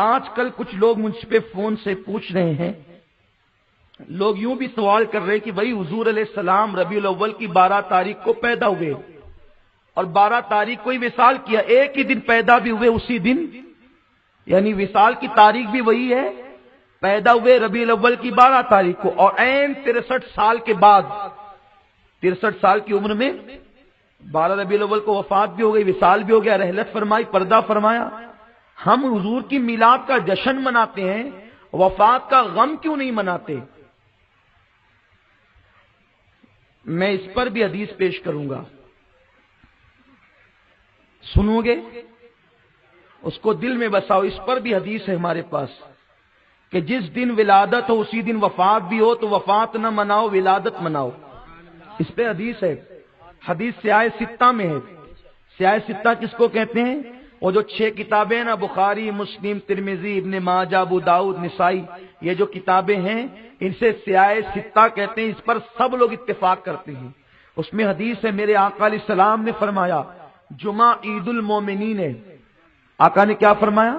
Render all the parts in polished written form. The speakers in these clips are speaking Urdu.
آج کل کچھ لوگ مجھ پہ فون سے پوچھ رہے ہیں، لوگ یوں بھی سوال کر رہے ہیں کہ بھائی حضور علیہ السلام ربیع الاول کی 12 تاریخ کو پیدا ہوئے اور 12 تاریخ کو ہی وصال کیا، ایک ہی دن پیدا بھی ہوئے اسی دن، یعنی وصال کی تاریخ بھی وہی ہے، پیدا ہوئے ربیع الاول کی 12 تاریخ کو، اور عین 63 سال کے بعد 63 سال کی عمر میں 12 ربیع الاول کو وفات بھی ہو گئی، وصال بھی ہو گیا، رحلت فرمائی، پردہ فرمایا۔ ہم حضور کی میلاد کا جشن مناتے ہیں، وفات کا غم کیوں نہیں مناتے؟ میں اس پر بھی حدیث پیش کروں گا، سنو گے؟ اس کو دل میں بساؤ۔ اس پر بھی حدیث ہے ہمارے پاس کہ جس دن ولادت ہو اسی دن وفات بھی ہو، تو وفات نہ مناؤ، ولادت مناؤ۔ اس پہ حدیث ہے، حدیث سیاہ ستہ میں ہے۔ سیاہ ستہ کس کو کہتے ہیں؟ وہ جو 6 کتابیں نا، بخاری، مسلم، ترمذی، ابن ماجہ، ابو داؤد، نسائی، یہ جو کتابیں ہیں ان سے سیاہ ستہ کہتے ہیں۔ اس پر سب لوگ اتفاق کرتے ہیں۔ اس میں حدیث ہے، میرے آقا علیہ السلام نے فرمایا جمعہ عید المومنین ہے۔ آقا نے کیا فرمایا؟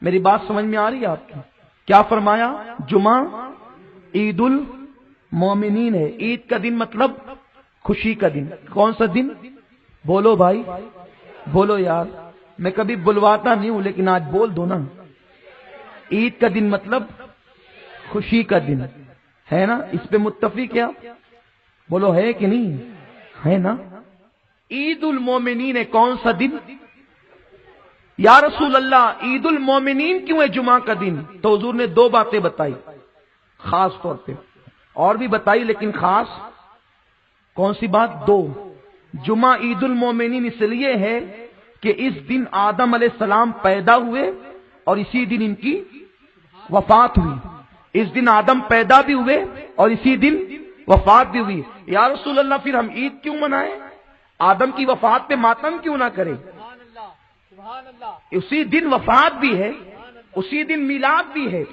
میری بات سمجھ میں آ رہی ہے آپ کی؟ کیا فرمایا؟ جمعہ عید المومنین ہے۔ عید کا دن مطلب خوشی کا دن۔ کون سا دن؟ بولو بھائی، بولو یار، میں کبھی بلواتا نہیں ہوں لیکن آج بول دو نا۔ عید کا دن مطلب خوشی کا دن ہے نا؟ اس پہ متفق ہے؟ بولو ہے کہ نہیں ہے نا؟ عید المومنین ہے، کون سا دن؟ یا رسول اللہ عید المومنین کیوں ہے جمعہ کا دن؟ تو حضور نے 2 باتیں بتائی خاص طور پہ، اور بھی بتائی لیکن خاص کون سی بات؟ 2۔ جمعہ عید المومنین اس لیے ہے کہ اس دن آدم علیہ السلام پیدا ہوئے اور اسی دن ان کی وفات ہوئی۔ اس دن آدم پیدا بھی ہوئے اور اسی دن وفات بھی ہوئی۔ یا رسول اللہ پھر ہم عید کیوں منائیں؟ آدم کی وفات پہ ماتم کیوں نہ کریں؟ اسی دن وفات بھی ہے، اسی دن میلاد بھی ہے،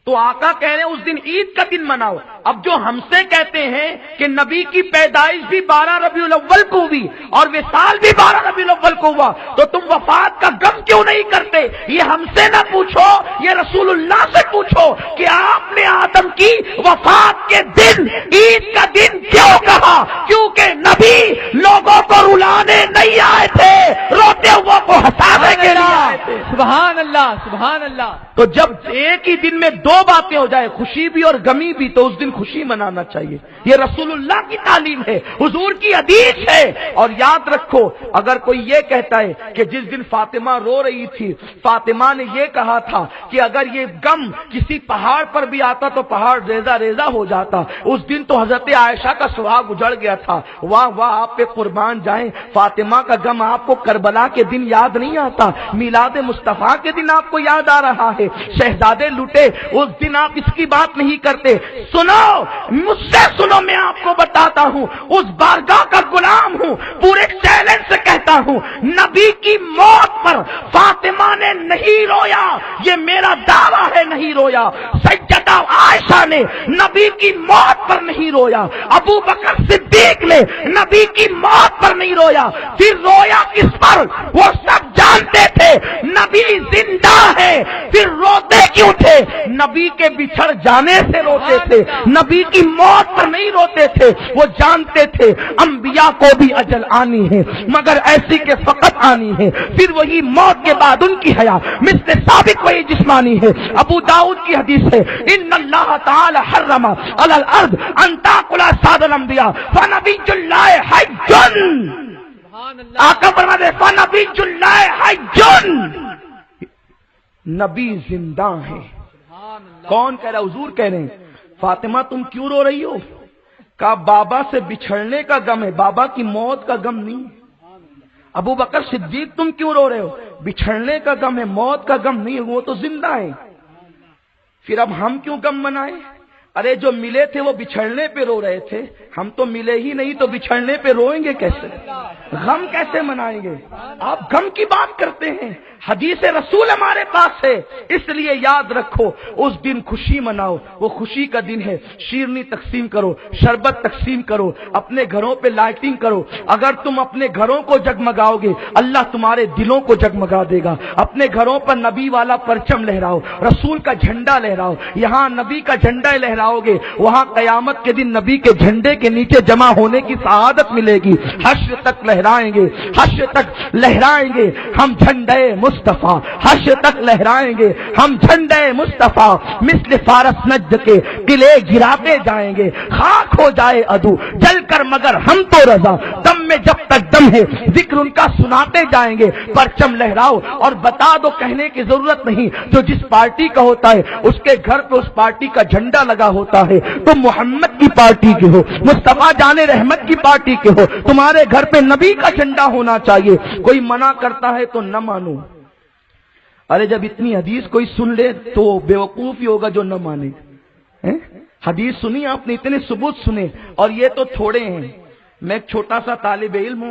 تو آقا کہہ رہے ہیں اس دن عید کا دن مناؤ۔ اب جو ہم سے کہتے ہیں کہ نبی کی پیدائش بھی 12 ربیع الاول کو ہوئی اور وصال بھی 12 ربیع الاول کو ہوا، تو تم وفات کا غم کیوں نہیں کرتے؟ یہ ہم سے نہ پوچھو، یہ رسول اللہ سے پوچھو کہ آپ نے آدم کی وفات کے دن عید کا دن کیوں کہا؟ کیونکہ نبی لوگوں کو رلانے نہیں آئے تھے، روتے ہوئے کو ہنسانے کے لیے آئے تھے۔ سبحان اللہ، سبحان اللہ۔ تو جب ایک ہی دن میں 2 باتیں ہو جائے، خوشی بھی اور غمی بھی، تو اس دن خوشی منانا چاہیے۔ یہ رسول اللہ کی تعلیم ہے، حضور کی حدیث ہے۔ اور یاد رکھو، اگر کوئی یہ کہتا ہے کہ جس دن فاطمہ رو رہی تھی، فاطمہ نے یہ کہا تھا کہ اگر یہ غم کسی پہاڑ پر بھی آتا تو پہاڑ ریزہ ریزہ ہو جاتا، اس دن تو حضرت عائشہ کا سہاگ اجڑ گیا تھا۔ واہ واہ، آپ پہ قربان جائیں، فاطمہ کا غم آپ کو کربلا کے دن یاد نہیں آتا، میلاد مصطفیٰ کے دن آپ کو یاد آ رہا ہے۔ شہزادے لوٹے اس دن آپ اس کی بات نہیں کرتے۔ سنو، مجھ سے سنو، میں آپ کو بتاتا ہوں، اس بارگاہ کا غلام ہوں، پورے چیلنج سے کہتا ہوں، نبی کی موت پر فاطمہ نے نہیں رویا، یہ میرا دعویٰ ہے، نہیں رویا۔ سیدہ عائشہ نے نبی کی موت پر نہیں رویا، ابو بکر صدیق نے نبی کی موت پر نہیں رویا، پھر رویا کس پر؟ وہ سب جانتے تھے نبی زندہ ہے، پھر روتے کیوں تھے؟ نبی کے بچھڑ جانے سے روتے تھے، نبی کی موت پر نہیں روتے تھے۔ وہ جانتے تھے انبیاء کو بھی اجل آنی ہے، مگر ایسی کہ فقط آنی ہے، پھر وہی موت کے بعد ان کی حیا مثل ثابت وہی جسمانی ہے۔ ابو داؤد کی حدیث ہے، ان اللہ تعالی حرم علی الارض ان تاکل اجساد الانبیاء فنبی اللہ حی۔ آقا فرماتے ہیں فنبی اللہ حی، نبی زندہ ہے۔ کون کہہ رہا؟ حضور کہہ رہے ہیں، فاطمہ تم کیوں رو رہی ہو؟ کہا بابا سے بچھڑنے کا غم ہے، بابا کی موت کا غم نہیں۔ ابو بکر صدیق تم کیوں رو رہے ہو؟ بچھڑنے کا غم ہے، موت کا غم نہیں، وہ تو زندہ ہے۔ پھر اب ہم کیوں غم منائیں؟ ارے جو ملے تھے وہ بچھڑنے پہ رو رہے تھے، ہم تو ملے ہی نہیں تو بچھڑنے پہ روئیں گے کیسے؟ غم کیسے منائیں گے؟ آپ غم کی بات کرتے ہیں، حدیث رسول ہمارے پاس ہے، اس لیے یاد رکھو اس دن خوشی مناؤ، وہ خوشی کا دن ہے۔ شیرنی تقسیم کرو، شربت تقسیم کرو، اپنے گھروں پہ لائٹنگ کرو۔ اگر تم اپنے گھروں کو جگمگاؤ گے اللہ تمہارے دلوں کو جگمگا دے گا۔ اپنے گھروں پر نبی والا پرچم لہراؤ، رسول کا جھنڈا لہراؤ۔ یہاں نبی کا جھنڈا لہراؤ گے، وہاں قیامت کے دن نبی کے جھنڈے کے نیچے جمع ہونے کی سعادت ملے گی۔ حشر تک لہرائیں گے، حشر تک لہرائیں گے ہم جھنڈے مصطفیٰ، حشر تک لہرائیں گے ہم جھنڈے مصطفیٰ، مثل فارس نجد کے قلعے گراتے جائیں گے، خاک ہو جائے عدو جل کر مگر ہم تو رضا، دم میں جب تک دم ہے ذکر ان کا سناتے جائیں گے۔ پرچم لہراؤ اور بتا دو، کہنے کی ضرورت نہیں، جو جس پارٹی کا ہوتا ہے اس کے گھر پہ اس پارٹی کا جھنڈا لگا ہوتا ہے۔ تم محمد کی پارٹی کے ہو، مصطفیٰ جان رحمت کی پارٹی کے ہو، تمہارے گھر پہ نبی کا جھنڈا ہونا چاہیے۔ کوئی منع کرتا ہے تو نہ مانو۔ ارے جب اتنی حدیث کوئی سن لے تو بیوقوف ہی ہوگا جو نہ مانے۔ حدیث سنی آپ نے، اتنے ثبوت سنے، اور یہ تو تھوڑے ہیں۔ میں ایک چھوٹا سا طالب علم ہوں۔